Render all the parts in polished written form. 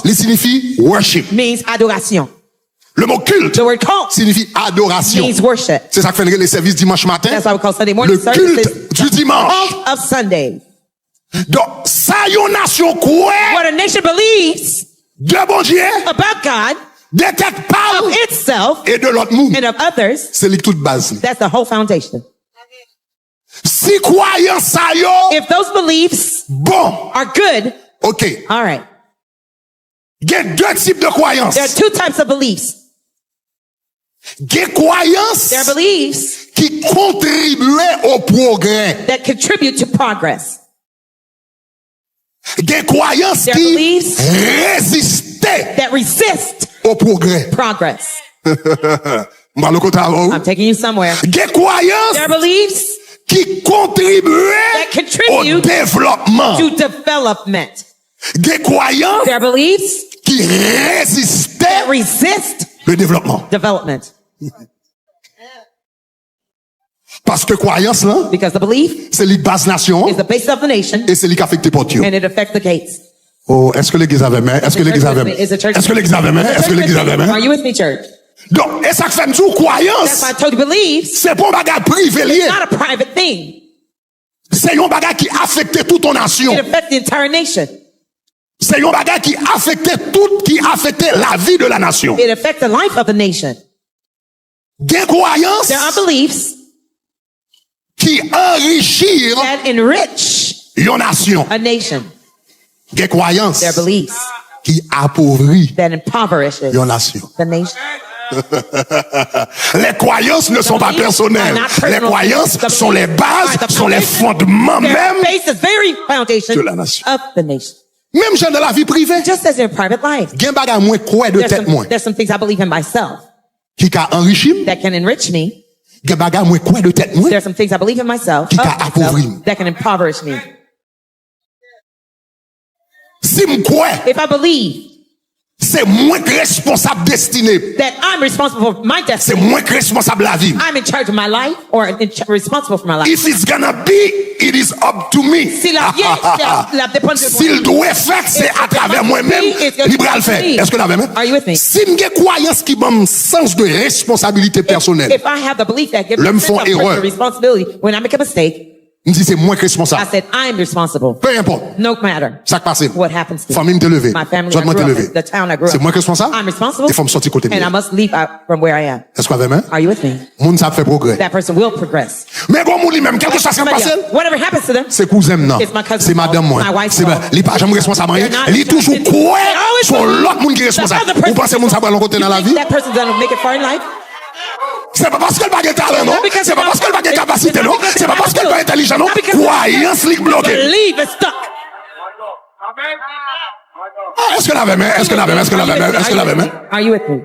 il signifie worship. Means adoration. Le mot culte The word cult signifie adoration. means worship. C'est ça que fait les services dimanche matin. That's why we call Sunday morning Le services. culte du dimanche. Cult of Sunday. Donc, ça y est, nation quoi? What a nation believes De bon Dieu, about God, de tête parle of itself, et de l'autre monde. and of others, C'est lui toute base. that's the whole foundation. Si croyant ça yo, If those beliefs bon, are good, ok. all right. Il y a deux types de croyances. There are two types of beliefs. Il y a croyances There are beliefs qui contribuent au progrès. that contribute to progress. Il y a croyances There are qui beliefs résistaient that resist au progrès. progress. Il I'm taking you somewhere. y a croyances There are beliefs qui contribuent that au contribute développement. to development. Il y a croyances There are beliefs qui résistaient that resist le développement. development. Parce que croyance là, Because the belief c'est les bases nation is the basis of the nation et c'est les qui affectent pour Dieu. and it affects the gates. Oh, est-ce que l'église avait main? Est-ce que l'église avait main? Is the church- Est-ce que l'église avait main? Est-ce que l'église avait Are main? you with me, church? Donc, et ça fait nous That's croyance, why I told you beliefs, c'est pas un bagage privé lié. not a private thing. C'est un bagage qui affecte toute ton nation. It affects the entire nation. C'est un bagage qui affecte la vie de la nation. It affects the life of the nation. Des croyances There are beliefs qui enrichissent that enrich une nation. a nation. Des croyances There are beliefs qui appauvrissent that impoverishes une nation. the nation. Les croyances ne sont pas personnelles. Les croyances sont les bases, sont les fondements They're même the basis, very foundation de la nation. of the nation. Même genre de la vie privée. Just as in private life. Gen bagay moins quoi de tête moins. There's some things I believe in myself Qui ka enrichi, that can enrich me. gen bagay moins quoi de tête moins. There's some things I believe in myself, Qui of t'a appauvri. myself that can impoverish me. Si m'kwe, If I believe c'est moins que responsable destiné. that I'm responsible for my C'est destiny, moins que responsable la vie. I'm in charge of my life or responsible for my life. If it's gonna be, it is up to me. Si la vie, la dépend de moi. S'il doit faire, c'est à travers moi-même, il va le faire. Est-ce que vous l'avez même? Are you with me? Si m'ge croyance qui m'a sens de responsabilité personnelle, If I have the belief that gives L'homme me a sense font of erreur. personal responsibility, when I make a mistake, me dit c'est moins que I responsable. said I'm responsible. Peu importe. No matter Ça qui passe. what happens to me. Famille me levé. My family, Toi I me te grew up levé. in, the town I grew C'est up. moi qui responsable. I'm responsible. Il faut me sortir côté And I de must leave out from where I am. Est-ce que vous avez même? Are you with me? Moun ça fait progrès. That person will progress. Mais bon, moun li même, quelque chose qui Somebody passe. else. Whatever happens to them, C'est cousin non. It's my cousin. C'est madame moi. My wife's C'est fault. li pas jamais responsable rien. They're not Li toujours responsible. quoi They always sur believe l'autre monde qui est the responsable. other person- Vous pensez moun ça va l'en côté dans la vie? that person's gonna make it far in life. C'est pas parce qu'elle n'a pas de talent, non? because C'est pas parce qu'elle n'a pas de capacité, it's non? not because C'est pas parce qu'elle n'est pas intelligente, non? Not because- Croyance li bloquée. Believe is stuck. Ah, est-ce que l'avait même? Est-ce que l'avait même? Est-ce que l'avait même? Est-ce que l'avait même? Are you with me?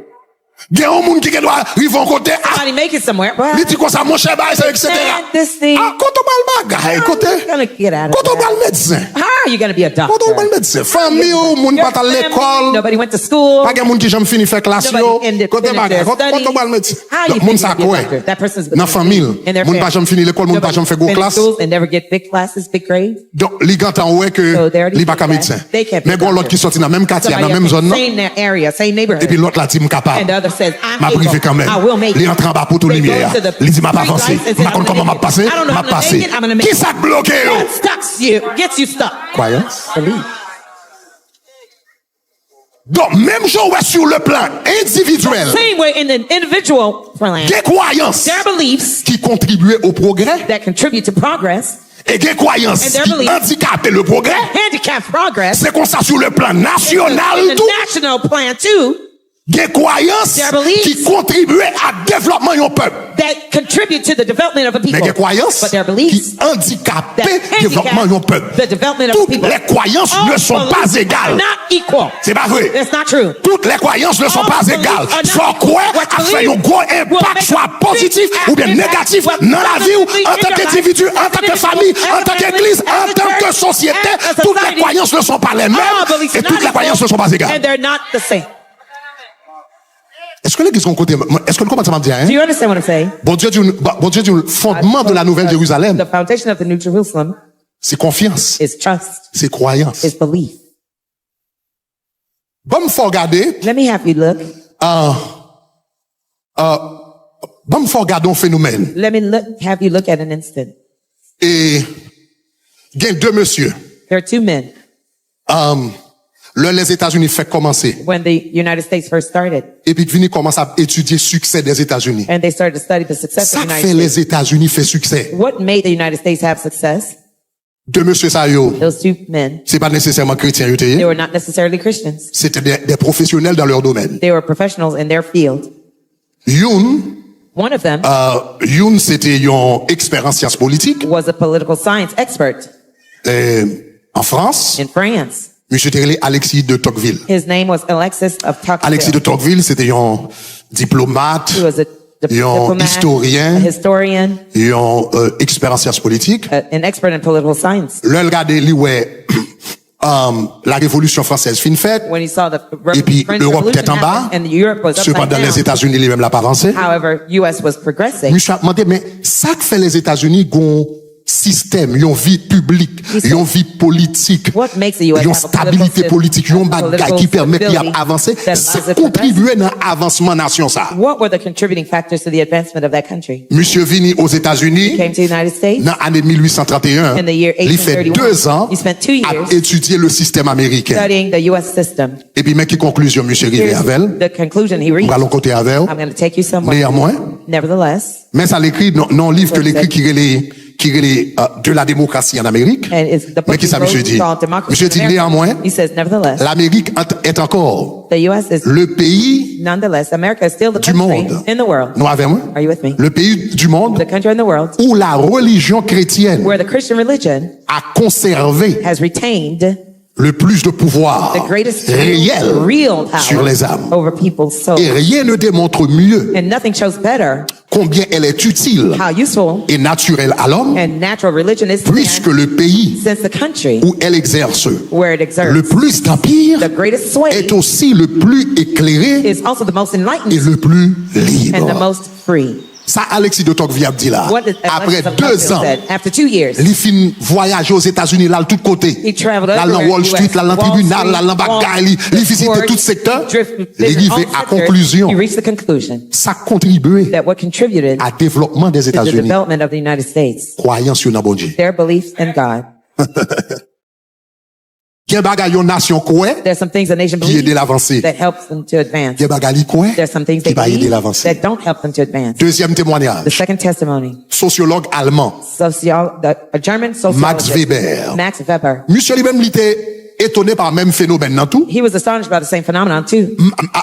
Il y a un monde qui doit arriver en côté. Ah, Somebody make it somewhere. Well, il dit comme ça, mon cher, etc. man, this thing. Ah, quand on parle bagay, côté. You're gonna get out of Quand on that. parle médecin. How are you gonna be a Quand on doctor? parle médecin. Famille ou moun Your pas à family, l'école. Nobody went to school. Pas de moun qui jamais fini faire classe yo. Nobody ended- Côté finished bagay. their Quand study. on parle médecin. How you Donc, moun think ça you'll be a quoi? doctor? That person's Dans famille. in their Moun pas family. jamais fini l'école, moun pas jamais fait gros Finish classe. schools and never get big classes, big grades. Donc, li gantan ouais que So they already li pas said qu'un that. médecin. They can't be Mais bon, doctor. l'autre qui sorti dans la même quartier, dans la même zone, non? Same area, same neighborhood. Et puis l'autre là dit m'capable. And the other says, I'm M'a privé able. quand même. I will make Il it. entre en bas pour tout They lumière. go to the Il dit m'a pas street avancé. lights and say, M'a I'm compte comment gonna m'a passé. make it. I don't know M'a how to passé. make it, I'm gonna make Qui it. ça bloqué yo? What stucks you, gets you stuck. Croyance. Believe. Donc, même chose ouais, sur le plan individuel, Same way in the individual plan, des croyances there are beliefs qui contribuent au progrès that contribute to progress, et des croyances And their qui beliefs. handicapent le progrès. handicap progress, C'est comme ça sur le plan in national the tout. national plan too, Des croyances Their beliefs. qui contribuent à développement d'un peuple. that contribute to the development of a Mais people. des croyances But their qui beliefs handicapent that le développement d'un peuple. handicap the development of Toutes people. les croyances All ne sont pas beliefs are égales. not equal. C'est pas vrai. That's not true. Toutes les croyances ne sont All pas beliefs égales. are not Soit equal. quoi What a fait belief un gros will impact, make soit a positif big ou bien impact, négatif what dans la vie, ou positively en in tant your qu'individu, life, en as tant an que famille, individual, en as tant a family, qu'église, as en a tant que church, société. as a Toutes les society. croyances ne sont pas les mêmes All beliefs et are toutes not les croyances equal, ne sont pas égales. and they're not the same. Est-ce que l'église qu'on côté, est-ce que le commencement dit, hein? Do you understand what I'm saying? Bon Dieu dit, le fondement de la nouvelle Jérusalem, The foundation of the New Jerusalem c'est confiance, is trust, c'est croyance. is belief. Bon, faut regarder, Let me have you look. bon, faut regarder un phénomène. Let me have you look at an instant. Et, il y a deux messieurs. There are two men. Là, les États-Unis fait commencer. When the United States first started, Et puis, ils commencent à étudier le succès des États-Unis. and they started to study the success Ça of the fait United States. les États-Unis fait succès. What made the United States have success? Deux monsieur ça yo, Those two men, c'est pas nécessairement chrétien, yo they te. were not necessarily Christians. C'était des professionnels dans leur domaine. They were professionals in their field. One One of them c'était une expert en sciences politiques. was a political science expert En France, in France. monsieur était Alexis de Tocqueville. His name was Alexis of Alexis de Tocqueville. Tocqueville, c'était un diplomate, He was a diplomat, historien, a historian, un expert en sciences politiques. an expert in political science. Là, regardez, lui, ouais, la Révolution française fin faite. When he saw the Et puis, French l'Europe Revolution était en bas. happen and Europe was upside Cependant, les down. États-Unis, lui-même, l'a pas avancé. However, U.S. was progressing. Monsieur a demandé, mais ça que fait les États-Unis, ont système, ils ont vie publique, ils ont vie politique, What makes the US ils ont have a stabilité political politique, ils ont system, bagage qui permet d'y stability avancer, that ça allows it to contribue dans l'avancement nation, ça. What were the contributing factors to the advancement of that country? Monsieur vini aux États-Unis, He came to the United States. dans l'année 1831, In the year il fait 1831, 2 ans he spent 2 years à étudier le système américain. studying the U.S. system. Et puis, mais qui conclusion, monsieur rivé Here's avec? the conclusion he On reached. va l'en côté avec. I'm going to take you somewhere. Néanmoins, Nevertheless, mais ça l'écrit, non, livre que l'écrit qui est de la démocratie en Amérique. and it's the Mais book qui he ça, monsieur wrote dit? called Democracy Monsieur in dit, America. néanmoins, He says, nevertheless, l'Amérique est encore the U.S. is, le pays nonetheless, America is still the du country monde. in the world. Nous avec moi? Are you with me? Le pays du monde The country in the world où la religion chrétienne where the Christian religion a conservé has retained le plus de pouvoir the greatest réel real sur les power âmes. over people's souls. Et rien ne démontre mieux And nothing shows better combien elle est utile how useful et naturelle à l'homme, and natural religion is to puisque man, le pays since the country où elle exerce where it le exerts plus d'empire the greatest sway est aussi le plus éclairé is also the most et enlightened le plus and the libre. most free. Ça, Alexis de Tocqueville a dit là. What did Après Alexis of 2 Tocqueville ans, said? After 2 years, il fin voyager aux États-Unis, là, de tous côtés. he traveled Là, dans everywhere Wall in the Street, US. là, dans Wall tribunal, Street, là, dans bagaille, il visite tout secteur. Il arrive à conclusion. He reached the conclusion Ça contribue that what contributed à développement des to the États-Unis. development of the United States, Croyance sur bon Dieu. their belief in God. Il y a bagaille une nation quoi There's some things a nation qui aide believes l'avancer. that helps them to advance. Il y a bagaille quoi There's some things qui they va aider believe l'avancer. that don't help them to advance. Deuxième The témoignage. second testimony, Sociologue allemand, a German sociologist, Max Weber. Max Weber. Monsieur lui-même, il était étonné par le même phénomène dans tout. He was astonished by the same phenomenon too.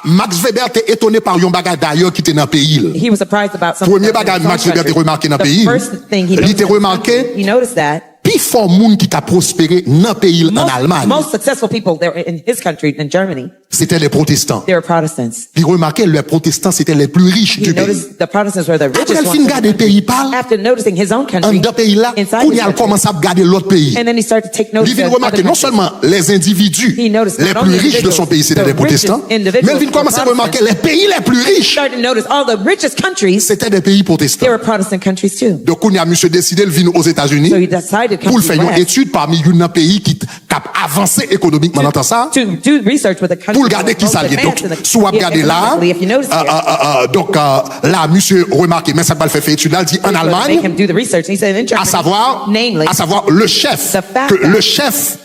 Max Weber était étonné par un bagage d'ailleurs qui était dans le pays. He was surprised about something. Premier bagage Max Weber était remarqué dans le pays. The first thing he Il était noticed, remarqué, he noticed that plus fort monde qui a prospéré dans le pays en Allemagne, most successful people there in his country, in Germany, c'était les protestants. they were Protestants. Il remarquait les protestants c'était les plus riches He du pays. noticed the Protestants were the Après richest le fin ones. garder le pays parle, After noticing his own en country, dans pays là, inside on his y a country, commencé à regarder l'autre pays. and then he started to take Il notice vient of remarquer other non countries. seulement les individus He noticed les not plus only riches de son individuals, pays c'était the des protestants, richest individuals mais il vient commencer à were remarquer les pays les plus riches Started to notice all the richest countries, c'était des pays protestants. they were Protestant countries too. Donc on y a monsieur décidé de venir aux États-Unis So he decided pour faire une étude parmi un pays qui a avancé économiquement dans ça. to do research with a country. Pour regarder qui ça lié. Donc, si vous regardez là, if you notice here, donc là, monsieur remarqué, mais ça va le faire étude là, il dit en make Allemagne, him do the research. He said in Germany, namely, à savoir le chef, the fact que that le chef,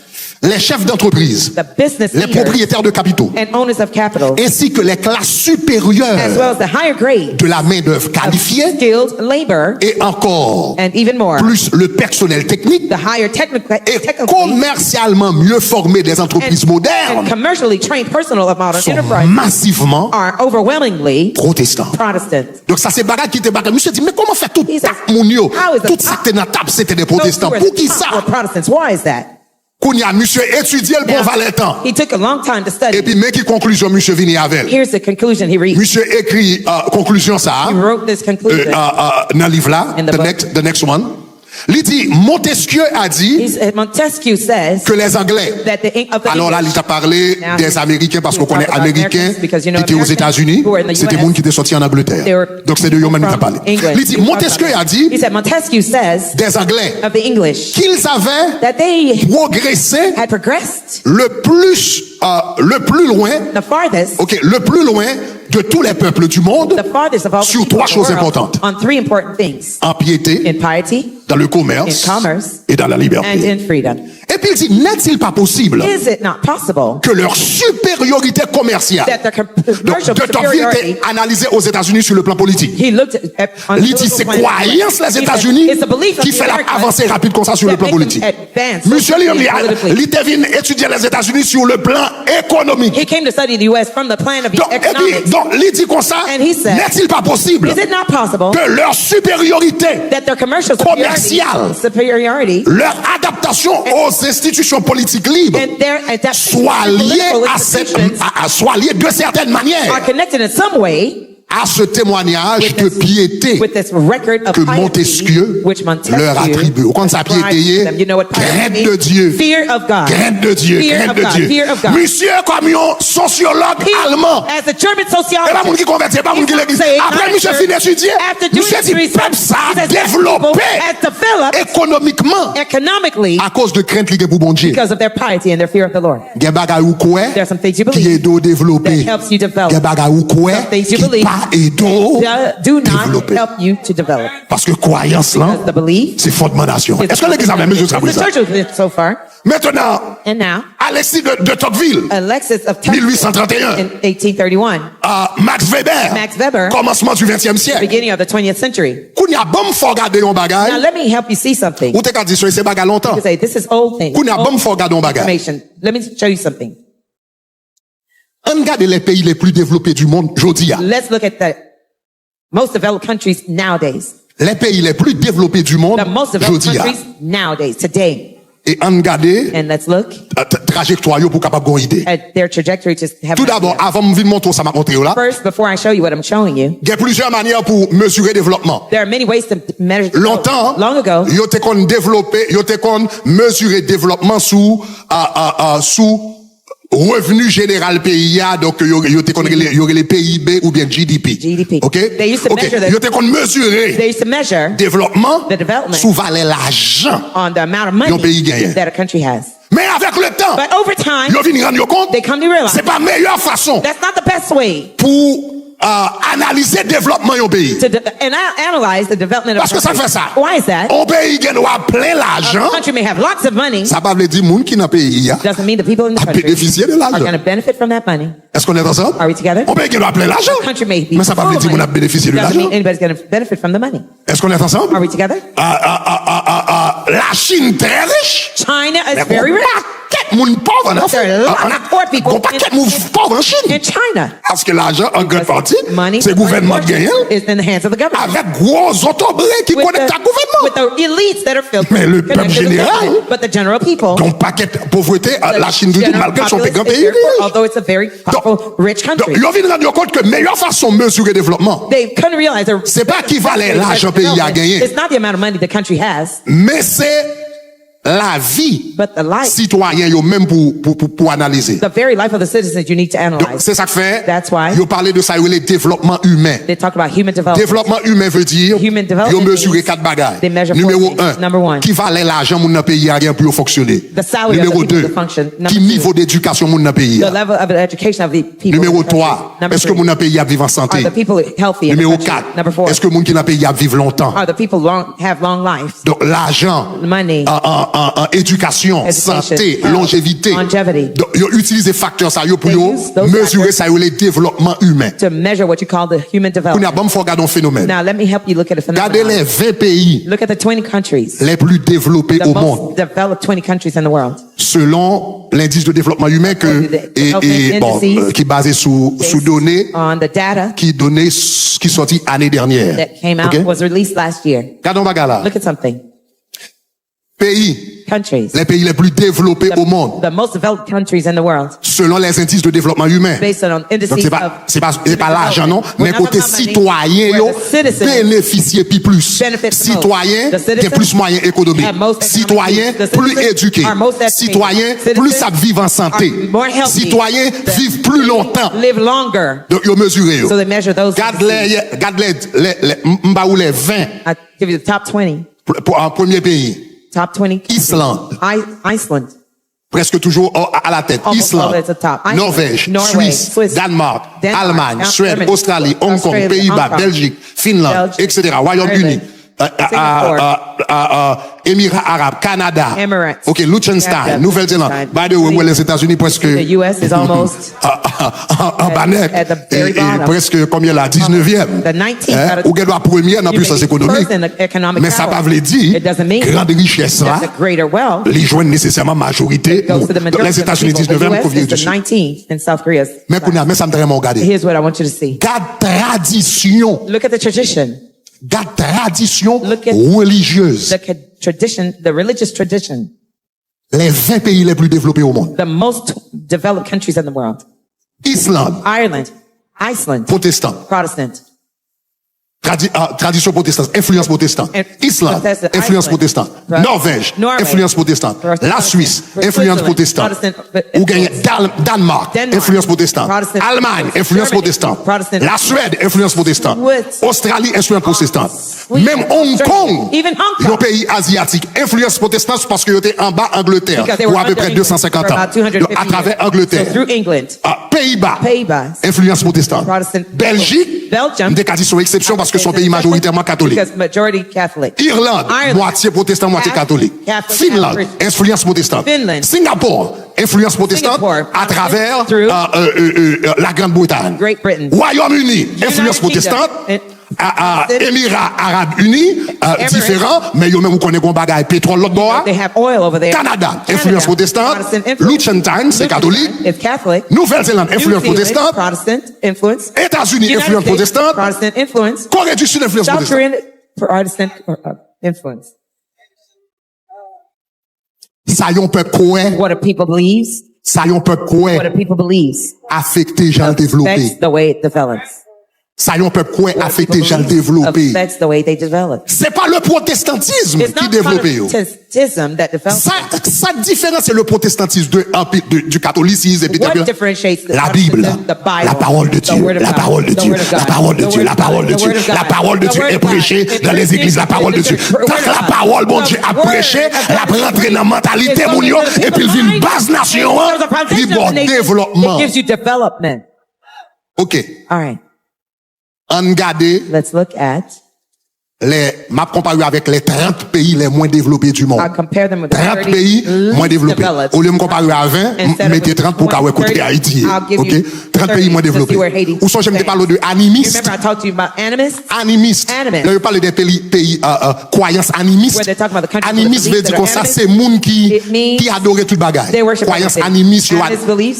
les chefs d'entreprise, the business les leaders propriétaires de capitaux, and owners of capital, ainsi que les classes as supérieures well as the higher grade de la main-d'œuvre of qualifiée skilled labor, et encore and even more, plus le personnel technique the higher technical et technically commercialement mieux formé des entreprises and modernes commercially trained personnel of modern sont enterprise massivement are overwhelmingly protestants. Protestant. Donc ça c'est bagarre qui était bagarre. Monsieur dit mais comment faire tout He said, ça mon yo, how is the tout ça top- qui était dans la table c'était des Those protestants. who were Pour the qui top ça? were Protestants. Why is that? Qu'on y a monsieur étudié le bon Now, Valentin. he took a long time to Et study. puis mais qui conclusion monsieur vini avec. Here's the conclusion he reached. Monsieur écrit conclusion ça He wrote this conclusion dans le livre là, In the book. the next one. Il dit, Montesquieu a dit Montesquieu says que les Anglais, that the alors là, il t'a parlé Now des Américains parce qu'on connaît talk about Américains Americans because you know qui étaient aux Americans États-Unis, who were in the c'était US. des gens qui étaient sortis en Angleterre. They were Donc c'est de eux il t'a parlé. from England. Il dit, Montesquieu a He dit said Montesquieu says des Anglais of the English qu'ils avaient that they progressé had progressed le plus loin, the farthest, le plus loin de tous les peuples du monde the farthest of all the sur people trois of the choses world importantes. on three important things: En piété, in piety, dans le commerce in commerce, et dans la and liberté. in freedom. Et puis il dit, n'est-il pas possible Is it not possible que leur supériorité commerciale that their commercial de Tocqueville superiority? était analysée aux États-Unis sur le plan politique? He looked at on Il dit, c'est croyance les États-Unis qui fait l'avancée rapide comme ça sur le plan politique. Monsieur Léon, il était venu étudier les États-Unis sur le plan économique. He came to study the U.S. from the plan of Donc, et puis, economics. donc, il dit comme ça, And he said, n'est-il pas possible Is it not possible que leur supériorité, that their commercial commerciale, superiority leur adaptation aux institutions politiques libres and their soit liée soit liée de certaines manières are connected in some way à ce témoignage de piété with this record of que piety Montesquieu which Montesquieu leur attribue. Au compte sa piété, them. You know what piety crainte means? de Dieu. Fear of God. Crainte de Dieu, Fear crainte of de God. Dieu. Fear of God. Monsieur, comme un sociologue He, allemand, as a German et pas sociologist, moun qui convertit, pas moun qui l'église. say, Après, not monsieur church. fin d'étudier, After doing monsieur dit, his peuple ça research, a he says, that développé people has developed économiquement economically à cause de crainte liée pour bon Dieu. because of their piety and their fear of the Lord. Il y a bagay ou quoi There are some things you qui believe est d'eau développé. that helps you develop. Il y a bagay ou quoi Some things you qui believe pas et d'eau do not développé. help you to develop. Parce que croyance là, Because the belief c'est fondamentation. is Est-ce que l'église a même jusqu'à the présent? church of it so far. Maintenant, And now, Alexis de Tocqueville, Alexis of Tocqueville 1831. in 1831, Max Weber, Max Weber, commencement du 20e siècle. beginning of the 20th century. Qu'on y a bon faut regarder un Now bagay, let me help you see something. ou t'es qu'à dire c'est bagay longtemps. You say this is old thing. Qu'on y a bon faut regarder un bagay. Information. Let me show you something. On regarde les pays les plus développés du monde aujourd'hui. Let's look at the most developed countries nowadays. Les pays les plus développés du monde The most developed aujourd'hui. countries nowadays, today. Et on regarde And let's look trajectoire yo pour capable gon idée. at their trajectory to have Tout an d'abord, idea. avant de montrer ça m'a montré là, First, before I show you what I'm showing you, il y a plusieurs manières pour mesurer développement. there are many ways to measure Longtemps, long ago, yo te kon développer, yo te kon mesurer développement sous revenu général pays a, donc yo te kon yo les PIB ou bien GDP. GDP. OK? They used to measure this. Yo te kon mesurer they used to measure développement the development sous valeur l'argent. on the amount of Yon pays gagne. money that a country has. Mais avec le temps, But over time, yo vinn rendre compte, they come to realize c'est pas meilleure façon that's not the best way pour analyser développement yon pays. to analyze the development of Parce que a ça country. fait ça. Why is that? On pays gagne plein l'argent. A country may have lots of money. Ça pas veut dire moun qui dans pays ya Doesn't mean the people in the a country bénéficier de are l'argent. going to benefit from that money. Est-ce qu'on est ensemble? Are we together? On pays gagne plein l'argent. The country may be Mais ça pas full veut of dire moun a money. bénéficié de Doesn't l'argent. mean anybody's going to benefit from the money. Est-ce qu'on est ensemble? Are we together? La Chine très riche. China is Mais very bon rich. paquet moun pauvre en There are lots of poor people Bon paquet moun pauvre en Chine. in China. Parce que l'argent en grande partie, Money c'est le gouvernement qui gagne. is in the hands of the government. Avec gros autobrés qui With connectent à gouvernement. with the elites that are filled Mais le connected peuple to the général, government. But the general people, Donc paquet pauvreté, la Chine du tout, general malgré son populace grand is pays. very poor, although it's a very powerful, rich Donc, country. ils viennent rendre compte que meilleure façon de mesurer développement, They couldn't realize c'est pas qui valait l'argent pays a gagné, it's not the amount of money the country has, mais c'est la vie but the life, citoyen yo même pour analyser. the very life of the citizens you need to Donc analyze. c'est ça que fait. That's why Yo parler de ça le développement humain. they talk about human development. Développement humain veut dire Human development yo mesurer means quatre bagages. they measure Numéro four things. 1, Number one, qui valait l'argent moun nan pays a rien pour fonctionner. the salary Numéro of the people 2, to function. Number qui two, niveau d'éducation moun nan pays the a. level of education of the people. Numéro in the country. 3, Number est-ce que three, moun nan pays a vivre en santé? are the people healthy in Numéro the country? 4, Number 4, est-ce que moun qui nan pays a vivre longtemps? are the people have long lives? Donc l'argent, Money, éducation, Education, santé, health, longévité. longevity. Donc ils utilisent facteurs ça yo pour They yo use those mesurer factors ça yo le développement humain. to measure what you call the human On a development. bon faut regarder un phénomène. Now, let me help you look at a Regardez phenomenon. les 20 pays Look at the 20 countries, les plus développés the au monde most developed 20 countries in the world. selon l'indice de développement humain qui est basé sous données On the data qui sorti année dernière. that came out OK? was released last year. Regardons bagarre là. Look at something. Pays countries. Les pays les plus développés au monde. The most developed countries in the world. Selon les indices de développement humain. Based on indices Donc c'est pas l'argent non, mais côté citoyen yo bénéficier plus. Citoyen qui plus moyens économiques. Citoyen plus éduqué. Citoyen plus ça vivre en santé. Citoyen vivent plus longtemps. Live longer. Donc yo mesurer yo. So they measure those. Garde les m'ba ou les 20. I give you the top 20. Pour un premier pays. Top 20. Islande. Iceland. Presque toujours à la tête. Islande, Norvège, Suisse, Danemark, Allemagne, Suède, Australie, Hong Kong, Pays-Bas, Belgique, Finlande, etc. Royaume-Uni, Émirats Arabes, Canada, ok, Liechtenstein, Nouvelle-Zélande. By the way, les États-Unis presque The US is almost en banette et presque combien là 19e. The 19th. Ou qu'elle doit première dans puissance économique. Mais ça pas veut dire grande richesse là. Les joindre nécessairement majorité. Les États-Unis 19e combien de mais mais ça me très regarder. Here's what I want you to see. Garde tradition. Look at the tradition. Garde tradition Look at religieuse. The tradition, the religious tradition. Les 20 pays les plus développés au monde. The most developed countries in the world. Islande. Iceland. Protestant. Protestant. Tradition protestante, influence protestante. Islande, influence protestante. Norvège, influence protestante. La Suisse, influence protestante. Ou gagne Danemark, influence protestante. Allemagne, influence protestante. La Suède, influence protestante. Australie, influence protestante. Même Hong Kong, le pays asiatique, influence protestante parce que était en bas Angleterre pour à peu près 250 ans. À travers Angleterre. Pays-Bas, influence protestante. Belgique, des cas sont exception parce que son pays majoritairement catholique. Irlande, moitié protestant, moitié catholique. Finlande, influence protestante. Singapour, influence protestante à travers la Grande-Bretagne. Royaume-Uni, influence protestante. Émirats Arabes Unis, différents, mais yo même vous connaissez qu'on bagaille pétrole l'autre bord. Canada, influence protestante. Liechtenstein, c'est catholique. Nouvelle-Zélande, influence protestante. États-Unis, influence protestante. Corée du Sud, influence protestante. Ça yon peuple quoi? What a people believes. Ça yon peuple quoi? What a people believes. Affecté, j'en développé. That's the way it develops. Ça yon peuple quoi affecté, j'en développé. That's the way they develop. C'est pas le protestantisme qui développe. Ça différence c'est le protestantisme du catholicisme et puis la Bible, la parole de Dieu, la parole de Dieu, la parole de Dieu, la parole de Dieu, la parole de Dieu est prêchée dans les églises, la parole de Dieu. Tant que la parole, bon Dieu, a prêché, la rentre dans la mentalité, et puis il vient une base nation, il bon développement. It gives you development. OK. All right. On garde let's look at m'a comparé avec les 30 pays les moins développés du monde. 30 pays moins développés. Au lieu de me comparer à 20, mettez 30 pour qu'à côté Haïti. OK? 30 pays moins développés. Ou soit je me parle de animistes. Animistes. Là, je parle des pays croyances animistes. Animistes veut dire que ça, c'est monde qui adore tout le bagage. Croyances animistes,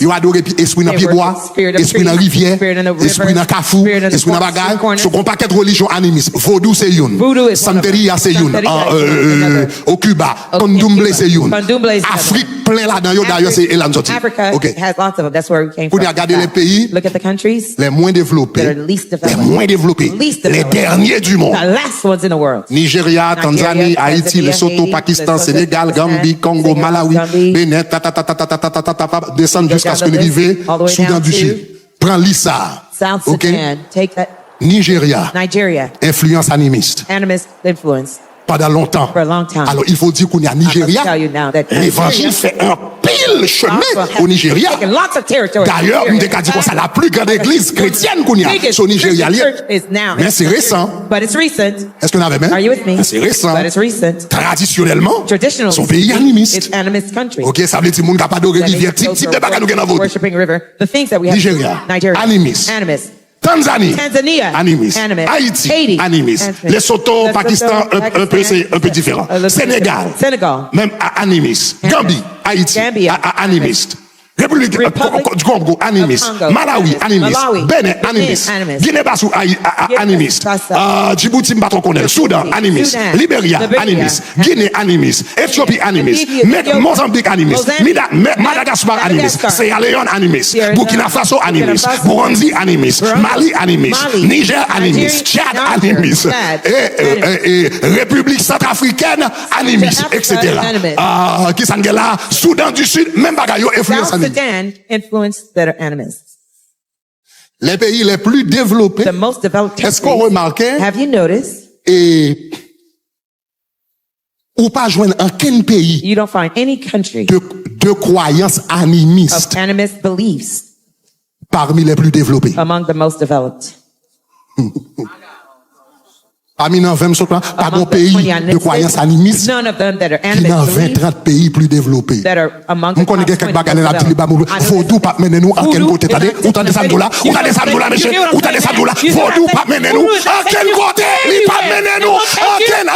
ils adorent esprit dans pied bois, esprit dans rivière, esprit dans cafou, esprit dans bagage. Ce qu'on paquet de religion animiste. Vaudou, c'est une. Santeria c'est une. Au Cuba, Candomblé c'est une. Afrique plein là-dedans, d'ailleurs c'est Elan Zoti. OK. Pour regarder les pays les moins développés, les derniers du monde. Nigeria, Tanzanie, Haïti, Lesotho, Pakistan, Sénégal, Gambie, Congo, Malawi, Bénin, descendre jusqu'à ce qu'on arrive Soudan du Sud. Prends l'Issa. OK. Nigeria. Influence animiste. Animist influence. Pendant longtemps. For a long time. Alors, il faut dire qu'on est à Nigeria. L'évangile fait un pile chemin au Nigeria. D'ailleurs, on dit que c'est la plus grande église chrétienne qu'on y a au Nigeria. Mais c'est récent. Est-ce qu'on avait même? C'est récent. Traditionnellement, son pays animiste. OK, ça veut dire que le monde n'a pas d'origine rivière. Type de bagages nous avons. Nigeria. Animiste. Tanzanie, animiste. Haïti, animiste. Lesotho, Pakistan, un peu différent. Sénégal, même animiste. Gambie, Haïti, animiste. République du Congo, animiste. Malawi, animiste. Bénin, animiste. Guinée-Bissau, animiste. Djibouti, Mbatrokonel. Soudan, animiste. Libéria, animiste. Guinée, animiste. Éthiopie, animiste. Mozambique, animiste. Madagascar, animiste. Sierra Leone, animiste. Burkina Faso, animiste. Burundi, animiste. Mali, animiste. Niger, animiste. Tchad, animiste. République centrafricaine, animiste, etc. Qui s'en là, Soudan du Sud, même bagaille, influence animiste. Sudan influence that are animists. Les pays les plus développés, The most developed est-ce qu'on countries, remarque, have you noticed, ou pas joindre aucun pays you don't find any country de croyances of animistes animist beliefs parmi les plus développés. among the most developed. Parmi les 20 pas de pays de croyances animistes. None of them that are Qui dans animist 20-30 pays plus développés. that are among On the connaît top quelques 20 bagages dans la most developed. Vaudou pas mener nous à quel côté t'as ou t'as des là, ou t'as des là, monsieur, ou t'as des là. Vaudou pas mener nous à quel côté, il pas mener nous à quel, la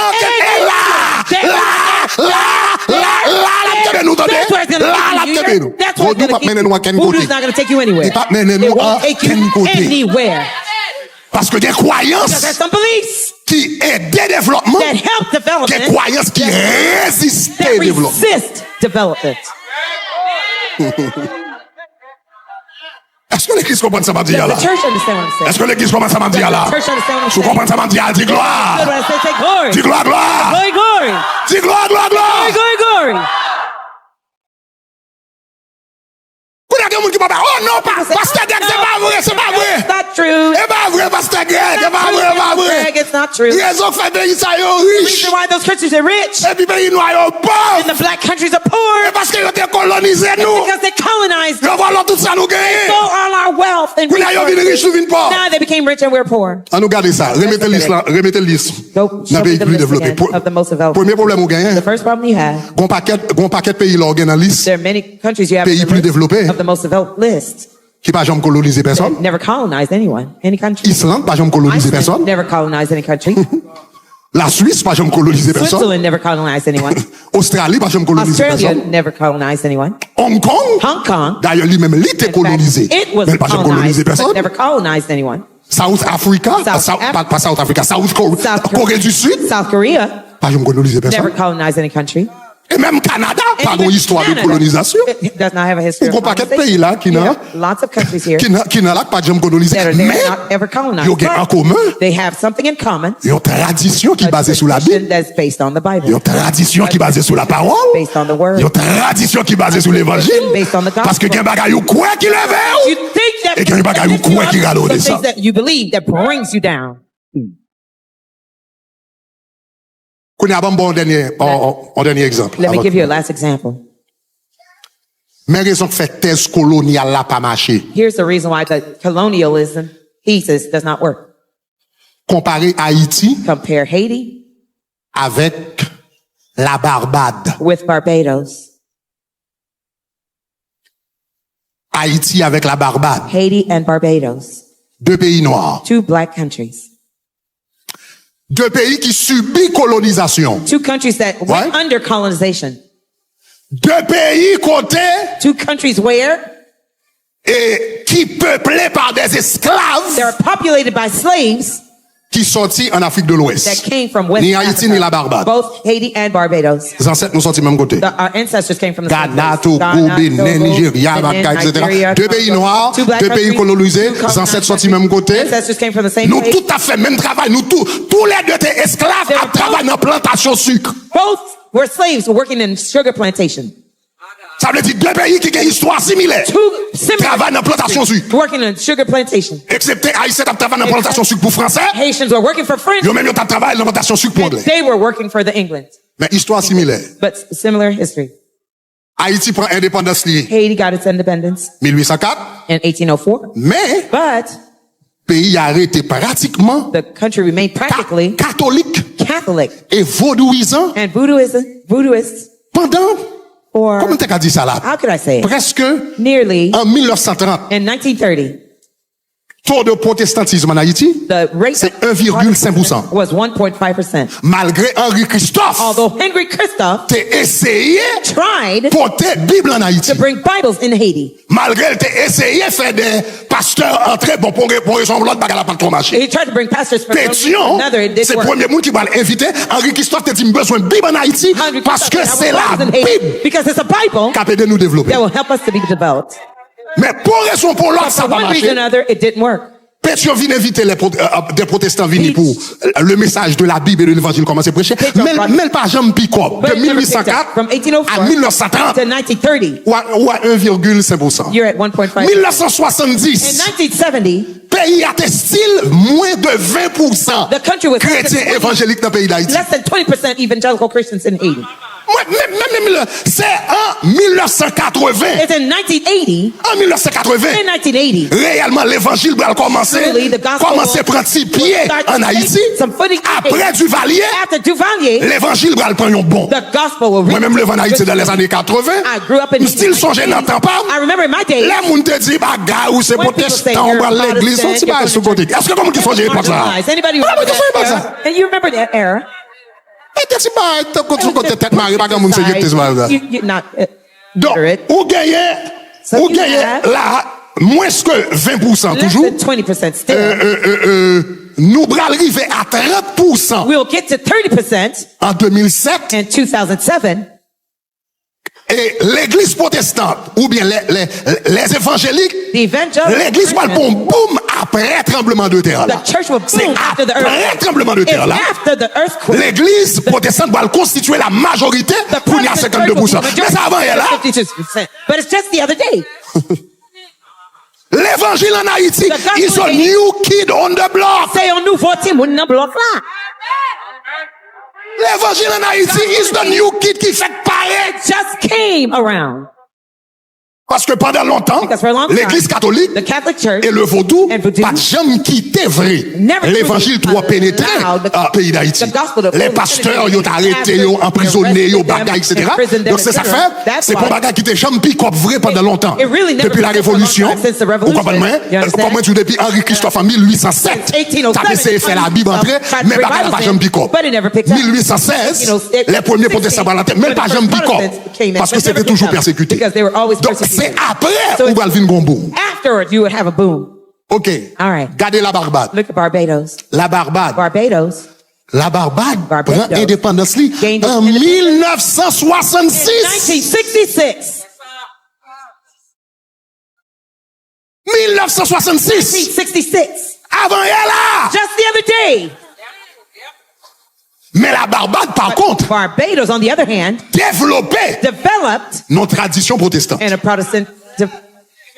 nous That's where it's going to take you. That's where it's Vaudou pas mener nous à quel côté. Voodoo's not going to take you anywhere. Il pas mener nous It à won't take quel you côté. anywhere. Parce que des Because croyances there's some beliefs qui aident des développements, that help des development, croyances qui résistent that au développement. resist development. Est-ce que l'église comprend ça, dit Does là? the church understand what I'm saying? Est-ce que l'église comprend ça, dit là? Does the church understand what I'm Tu saying? comprends ça, dit Good gloire. when I say glory. Dis gloire, gloire. Glory, glory. Dis gloire, gloire, gloire. Glory, glory, glory. Oh non, pasteur Greg, c'est pas vrai, c'est pas vrai. It's not true. C'est pas vrai, pasteur Greg, c'est pas vrai, c'est pas vrai. It's not true. Raison fait pays ça yo The riche. reason why those countries are rich Et puis pays noir yo and pauvre. the black countries are poor Parce qu'ils ont été colonisés nous. because they colonized Yo voilà tout ça nous gagner. stole all our wealth and Puis là yo vinn riche, nous vinn pauvre. now they became rich and we're poor. On nous garde ça. Remettez l'islam, remettez l'islam. Go Dans show les me pays the plus list développés. again of the most developed. Premier problème ou gagne. The first problem you have, Gon paquet pays là dans la liste there are many countries you have Pays on the plus list développés. of the most developed list qui pas jamais colonisé personne. that never colonized anyone, any country. Islande pas jamais colonisé Iceland personne. never colonized any country. La Suisse pas jamais colonisé personne. Switzerland never colonized anyone. Australie pas jamais colonisé Australia personne. never colonized anyone. Hong Kong, Hong Kong, d'ailleurs lui-même il était in colonisé. fact, it was Mais il pas jamais colonisé colonized, but personne. never colonized anyone. South Africa, pas South Africa, Corée du Sud, South Korea pas jamais colonisé never personne. colonized any country. Et même Canada, pas And une even histoire de Canada, colonisation. it does not have a history Ou of qu'on paquet de colonization. pays là qui You n'a have lots of countries here qui n'a pas jamais colonisé. that are Mais not ever colonized. ils ont en But commun they have something in common. ils ont une tradition qui est A basée sur la tradition Bible. that's based on the Bible. Ils ont une tradition qui est basée sur la parole. Based on the word. Ils ont une tradition qui est basée sur l'évangile. Based on the gospel. Parce que il y a un bagay ou quoi qui You lève. think that Et qu'il y a un bagay ou quoi qui râle some de ça. things that you believe that brings you down. Qu'on a bon dernier exemple. Let me give you a last example. Mais raison que fait thèse coloniale là pas marché. Here's the reason why the colonialism thesis does not work. Comparer Haïti Compare Haiti avec la Barbade. with Barbados. Haïti avec la Barbade. Haiti and Barbados. Deux pays noirs. Two black countries. Deux pays qui subissent colonisation. Two countries that went Ouais. under colonization. Deux pays côté Two countries where et qui peuplés par des esclaves they're populated by slaves qui sortis en Afrique de that l'Ouest. came from West Ni Haïti Africa. ni la Barbade. Both Haiti and Barbados. Les ancêtres nous sortis même côté. Our ancestors came from the same Ghana, place. Togo, Ghana, Bénin, Togo, Nigeria, Benin, Madagascar, etc. Nigeria, Deux pays Congo. noirs, Two black deux pays countries, colonisés, two les colonized ancêtres sortis countries. même côté. Ancestors came from the same Nous place. tout à fait même travail, nous tous les deux étaient esclaves à travailler dans plantation sucre. Both were slaves working in sugar plantation. Ça veut dire deux pays qui ont une histoire similaire. Two similar Travaillent dans plantation sucre. working in sugar plantation. Excepté Haïtiens qui travaillent dans plantation sucre pour français. Haitians were working for French. Yo même yo travaillent dans plantation sucre pour And anglais. they were working for the England. Mais histoire similaire. But similar history. Haïti prend indépendance liée Haiti got its independence 1804. in 1804. Mais But pays a arrêté pratiquement the country remained practically catholique Catholic. et vaudouisant And voodooists, pendant or comment t'as dit ça là? how could I say it? Presque Nearly en 1930. in 1930, taux de protestantisme en Haïti, c'est 1,5%. Was 1.5%. Malgré Henri Christophe, Although Henry Christophe t'es essayé tried porter Bible en Haïti. to bring Bibles in Haiti. Malgré t'es essayé faire des pasteurs entrer bon pour ressembler l'autre bagarre pas trop marché. He tried to bring pastors from Pétion, another. It c'est didn't le work. premier monde qui va l'inviter. Henri Christophe t'a dit besoin de Bible en Haïti Henry parce que Christophe c'est said, la "I was in Haiti Bible because it's a Bible qui a aidé nous développer. that will help us to be developed." Mais pour raison pour l'autre But ça for va one marcher. reason or another, it didn't work. Pétion vient inviter des protestants venus pour le message de la Bible et de l'évangile commencer à prêcher. Mais pas jamais pick-up. De But it never picked up. 1804 From 1804 à 1930 to 1930, ou à 1,5%. you're at 1.5%. 1970, In 1970, pays a des styles moins de 20% the country was chrétiens évangéliques dans le pays d'Haïti. less than 20% evangelical Christians in Haiti. Même c'est en 1980. It's in 1980. En 1980, In 1980, réellement l'évangile va commencer à prendre ses pieds en Haïti. Après Duvalier, after Duvalier, l'évangile va prendre un bon. the gospel will reach. Moi-même, le en Haïti dans les années 80. I grew up in Style songé n'entend pas. I remember in my days, Les gens te disent, bagarre ou c'est when people say protestant, on you're va à l'église, on Protestant, dit, bah, you're sous côté. Est-ce que comme qui songe pas ça? marginalized. Anybody Ah, remember mais qu'est-ce que that c'est era? And you remember that era? Et tu dis, bah, sous côté tête marée, pas comme on sait que tu es You're not donc, literate. ou gagnez là, moins que 20% Less toujours. than 20% still. Nous allons arriver à 30% We'll get to 30% en 2007. in 2007. Et l'église protestante, ou bien les évangéliques, The evangelical l'église va le boum après tremblement de terre. the church will C'est boom after the après earthquake. tremblement de It's terre là. after the earthquake. L'église protestante va constituer la majorité The pour y a Protestant church will be 52%. Mais ça avant, elle là. 52%. But it's just the other day. L'évangile en Haïti The gospel is a in new kid on the block. C'est un nouveau team ou non bloc là. L'évangile en Haïti is the new kid qui fait paraître. Just came around. Parce que pendant longtemps, Because for a long time, l'église catholique the Catholic Church et le vaudou, and voodoo pas jamais quitté vrai. never L'évangile truly trop pénétré allowed dans le pays d'Haïti. the gospel to Les fully pasteurs, penetrate. ils ont arrêté, ils ont emprisonné, ils ont bagaille, etc. imprisoned them, Donc c'est ça etc. fait, That's c'est pour why- bagaille qui était jamais pick-up vrai pendant longtemps. It really never Depuis la been for a long Révolution, time, since the vous Revolution. comprenez? You understand? Comment tu depuis Henri Christophe en 1807, Since 1807, t'as essayé de faire la Bible entrer, mais bagaille pas jamais pick-up. But it never picked up. 1816, les premiers protestants par la tête, même pas jamais pick-up. Parce que c'était toujours persécuté. Because they were always Donc persecuted. c'est après So où va le venir gombo. Afterwards, you would have a boom. OK. All right. Gardez la Barbade. Look at Barbados. La Barbade. Barbados. La Barbade Barbados prend indépendance li gained en independence 1966. 1966. 1966. 1966. Avant elle là. Just the other day. Mais la Barbade, par contre, Barbados, on the other hand, développait developed nos traditions protestantes. in a Protestant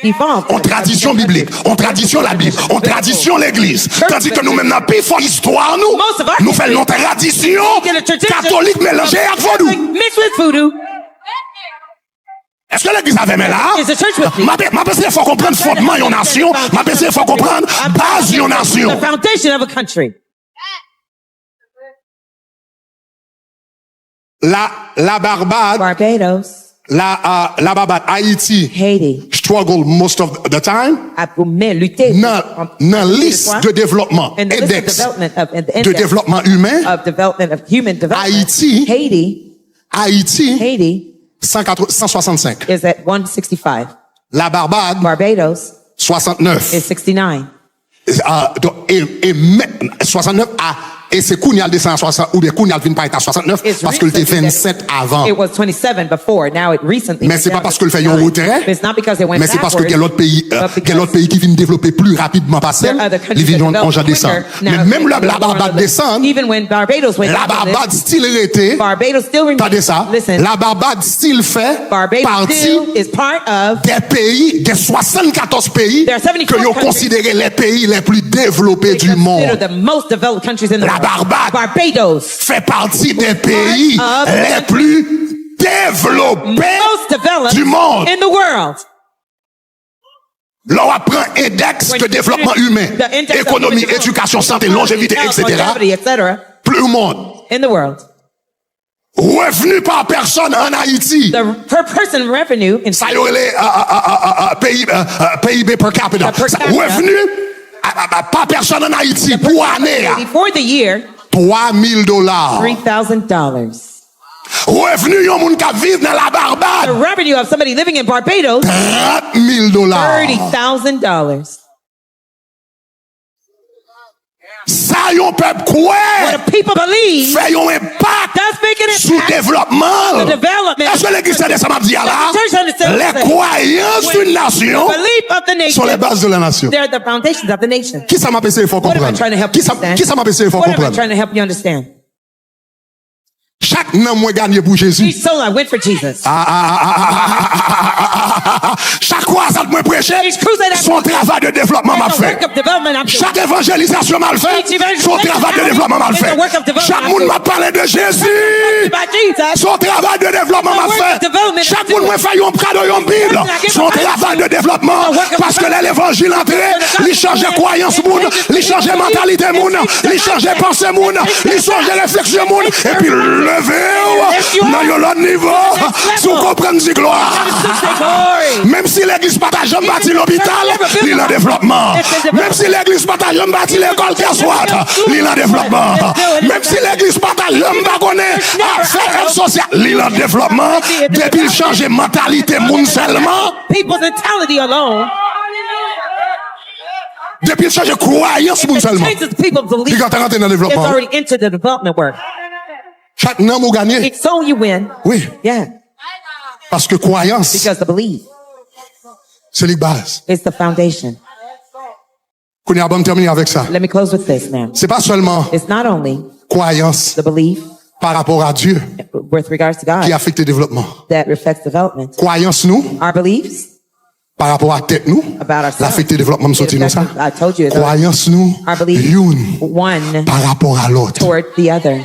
evolved. En tradition biblique, en tradition la Bible, en tradition l'église. Tandis que nous-mêmes, dans pays fort histoire, nous faisons nos traditions catholiques mélangées avec vaudou. Mixed with voodoo. Est-ce que l'église avait mais là? Is the church with me? Ma pensée, il faut comprendre fondement de nation. Ma pensée, il faut comprendre base de nation. The foundation of a country. La Barbade, Barbados, la Barbade, Haïti, Haiti, struggle most of the time. a lutté Dans liste de développement, in the list of index development of the de index développement humain, of development of human development. Haïti, Haiti 165. is at 165. La Barbade, Barbados 69. is 69. Et 69 et c'est Kounyal descend à 60, ou bien Kounyal vient pas être à 69, It's parce que le était recently 27 avant. It was 27 before. Now it recently. Mais c'est pas parce que le fait un retrait, It's not because it went mais c'est parce que backwards, quel autre pays, but quel autre pays qui vient développer plus rapidement passé, there are other countries les vignes that ont developed descend. quicker. Mais Now, même la they're Barbade more- descend, Even when Barbados went la back to Barbade this, style arrêté, Barbados still remains. attendez ça, Listen, la Barbade style fait Barbados partie still is part of. des pays, des 74 pays There are 74 que vous countries. considérez les pays les plus développés du Consider monde. the most developed countries in the La world. Barbade Barbados, fait partie des pays of les plus développés most developed du monde. in the world. L'on apprend index de développement humain, The index of économie, human éducation, santé, longévité, health, etc. longevity, etc. Plus au monde. In the world, Revenu par personne en Haïti. the per person revenue in Ça y est, PIB per capita. Per capita. Revenu Pas personne en Haïti pour année. Before the year, $3,000. $3,000. Revenu yon moun ka vive dans la The Barbade. revenue of somebody living in Barbados, $30,000. $30,000. Ça yon peuple quoi? What the people believe Fait yon impact does make an sous impact. développement. The development. Est-ce que l'église de ça m'a dit là? The church understands Les that. croyances d'une nation Belief of the nation. sont les bases de la nation. They're the foundations of the nation. Qui ça m'a essayé de faire What am I comprendre? trying to help Qui you ça understand? m'a essayé de faire What am I comprendre? trying to help you understand? Chaque nom moi gagné pour Jésus. Each soul I went for Jesus. Chaque croisade moi prêché, Each crusade I son travail de développement m'a It's the fait. work of development I'm doing. Chaque évangélisation m'a fait, Each evangelisation son travail de développement m'a is fait. the work of development Chaque I'm monde doing. m'a parlé de Jésus. By Jesus. Son travail de développement The m'a work fait. of development I'm Chaque doing. monde m'a fait un cadeau, une Bible. Son travail de développement. The work of Parce que development. l'évangile entré, il changeait croyance moun, il changeait mentalité moun, il changeait pensée moun, il changeait réflexion moun, et puis levé dans un autre niveau. Si vous comprenez la gloire. Say glory. Même si l'église pas jamais bâti l'hôpital, il est en développement. Même si l'église pas jamais bâti l'école soit, il est en développement. Même si l'église pas jamais connaît affaires sociales, il est en développement. Depuis il change de mentalité moun seulement, People's mentality alone. depuis il change de croyance moun It seulement. changes people's belief. Il est rentré dans le It's développement. already into the development work. Chaque nom vous gagnez. It's so you win. Oui, Yeah. parce que croyance, Because the belief c'est les bases. is the foundation. Qu'on y a bon terminer avec ça. Let me close with this now. C'est pas seulement It's not only croyance the belief par rapport à Dieu with regards to God qui affecte le développement. that reflects development. Croyance nous Our beliefs par rapport à tête nous, about ourselves. l'affecte le développement nous sorti nous ça. I told you. Croyance nous Our belief, une one par rapport à l'autre. toward the other.